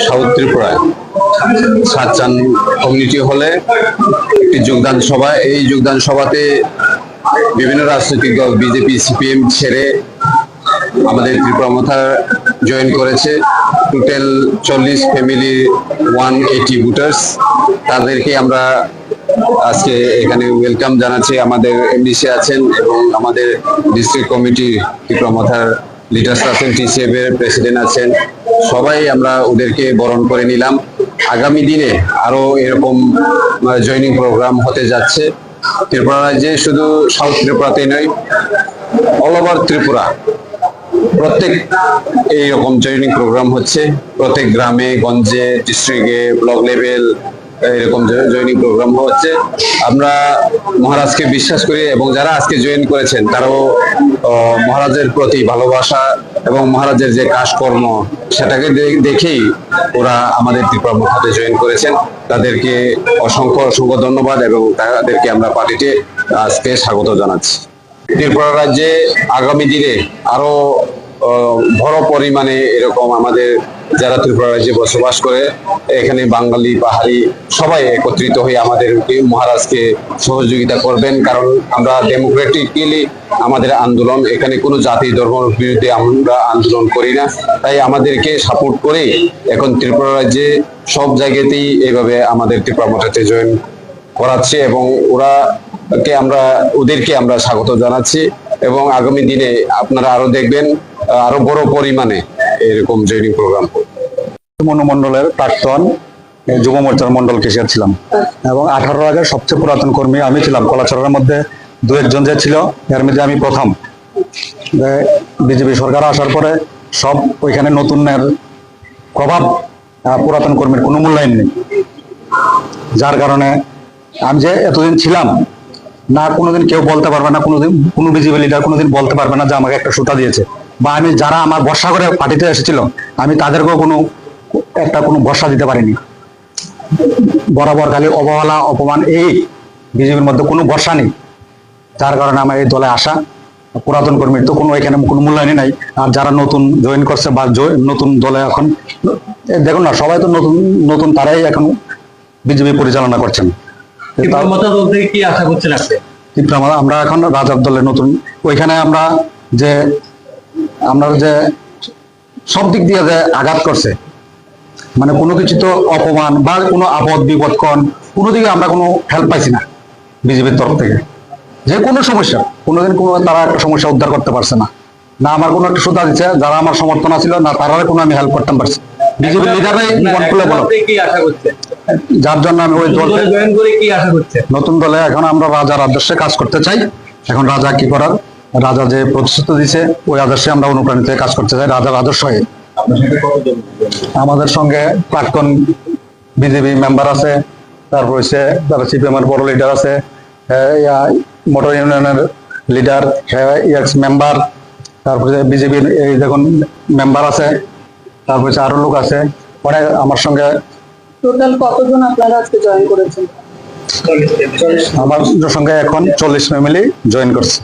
South ত্রিপুরায় সাতচান community হলে একটি যোগদান সভা। এই যোগদান সভাতে বিভিন্ন রাজনৈতিক দল বিজেপি সিপিএম ছেড়ে আমাদের ত্রিপুরা মাথা জয়েন করেছে। টোটাল 40 ফ্যামিলি 180 ভোটার্স, তাদেরকে আমরা আজকে এখানে ওয়েলকাম জানাচ্ছি। আমাদের এমডিসি আছেন এবং আমাদের ডিস্ট্রিক্ট কমিটি ত্রিপুরা মাথার লিডার্স আছেন, টিসিএফ এর প্রেসিডেন্ট আছেন, সবাই আমরা ওদেরকে বরণ করে নিলাম। আগামী দিনে আরো এরকম জয়নিং প্রোগ্রাম হতে যাচ্ছে ত্রিপুরা রাজ্যে, শুধু সাউথ ত্রিপুরাতে নয়, অল ওভার ত্রিপুরা প্রত্যেক এইরকম জয়নিং প্রোগ্রাম হচ্ছে। প্রত্যেক গ্রামে গঞ্জে ডিস্ট্রিক্টে ব্লক লেভেল এরকম জয়নিং প্রোগ্রাম হচ্ছে। আমরা মহারাজকে বিশ্বাস করি এবং যারা আজকে জয়েন করেছেন তারাও মহারাজের প্রতি ভালোবাসা এবং মহারাজের যে কাজকর্ম সেটাকে দেখেই ওরা আমাদের ত্রিপুরা মাথাতে জয়েন করেছেন। তাদেরকে অসংখ্য অসংখ্য ধন্যবাদ এবং তাদেরকে আমরা পার্টিতে আজকে স্বাগত জানাচ্ছি। ত্রিপুরা রাজ্যে আগামী দিনে আরো বড় পরিমাণে এরকম আমাদের যারা ত্রিপুরা রাজ্যে বসবাস করে, এখানে বাঙালি পাহাড়ি সবাই একত্রিত হয়ে আমাদের মহারাজকে সহযোগিতা করবেন। কারণ আমরা ডেমোক্রেটিক্যালি আমাদের আন্দোলন, এখানে কোনো জাতি ধর্মের বিরুদ্ধে আমরা আন্দোলন করি না, তাই আমাদেরকে সাপোর্ট করে এখন ত্রিপুরা রাজ্যে সব জায়গাতেই এইভাবে আমাদের ত্রিপুরা মাথাতে জয়েন করাচ্ছে এবং ওদেরকে আমরা স্বাগত জানাচ্ছি। এবং আগামী দিনে আপনারা আরো দেখবেন আরো বড় পরিমাণে এরকম জয়নিং প্রোগ্রাম। মন্ডলের প্রাক্তন যুব মোর্চার মন্ডল কেশিয়ার ছিলাম এবং 18 আগে সবচেয়ে পুরাতন কর্মী আমি ছিলাম। কলাচরের মধ্যে 2-1 জন যে ছিল, এর মধ্যে আমি প্রথম। বিজেপি সরকার আসার পরে সব ওইখানে নতুনের প্রভাব, পুরাতন কর্মীর কোনো মূল্যায়ন নেই, যার কারণে আমি যে এতদিন ছিলাম না, কোনোদিন কেউ বলতে পারবে না, কোনোদিন কোনো বিজেপি লিডার কোনোদিন বলতে পারবে না যে আমাকে একটা সুতা দিয়েছে, বা আমি যারা আমার ভরসা করে পার্টিতে এসেছিল আমি তাদেরকেও কোনো ভরসা দিতে পারিনি। বরাবর খালি অবহেলা অপমান, এই বিজেপির মধ্যে কোনো ভরসা নেই, যার কারণে আমার এই দলে আসা। পুরাতন কর্মীর তো কোনো এখানে কোনো মূল্যায়নই নাই। আর যারা নতুন জয়েন করছে বা নতুন দলে এখন দেখুন না, সবাই তো নতুন তারাই এখন বিজেপি পরিচালনা করছেন। কি আশা করছেন আপনি? আমরা এখন রাজার দলের নতুন, ওইখানে আমরা যে সব দিক দিয়ে যে আঘাত করছে, মানে কোনো কিছু তো অপমান বা কোনো আপদ বিপদ কোনো দিকে আমরা কোনো হেল্প পাইছি না বিজেপির তরফ থেকে। যে কোনো সমস্যা কোনোদিন তারা একটা সমস্যা উদ্ধার করতে পারছে না, না আমার কোনো একটা সুতা দিচ্ছে, যারা আমার সমর্থন ছিল না তারা কোনো আমি হেল্প করতে পারছি। বিজেপির লিডাররাই মন খুলে বলো কি আশা করছে, যার জন্য আমি ওই দলে জয়েন করে কি আশা করছে। নতুন দলে এখন আমরা রাজার আদর্শে কাজ করতে চাই। এখন রাজা কি করার, রাজা যে প্রতিশ্রুতি দিছে ওই আদর্শে আমরা অনুপ্রাণিত কাজ করতে চাই, রাজার আদর্শ হয়ে। আমাদের সঙ্গে প্রাক্তন বিজেপি মেম্বার আছে, তারপর হচ্ছে যারা সিপিএম এর বড় লিডার আছে, মোটর ইউনিয়নের লিডার এক্স মেম্বার, তারপরে বিজেপির এই দেখুন মেম্বার আছে, তারপর আরো লোক আছে অনেক আমার সঙ্গে। টোটাল কতজন আপনারা আজকে জয়েন করেছেন? আমার সঙ্গে এখন 40 ফ্যামিলি জয়েন করছে।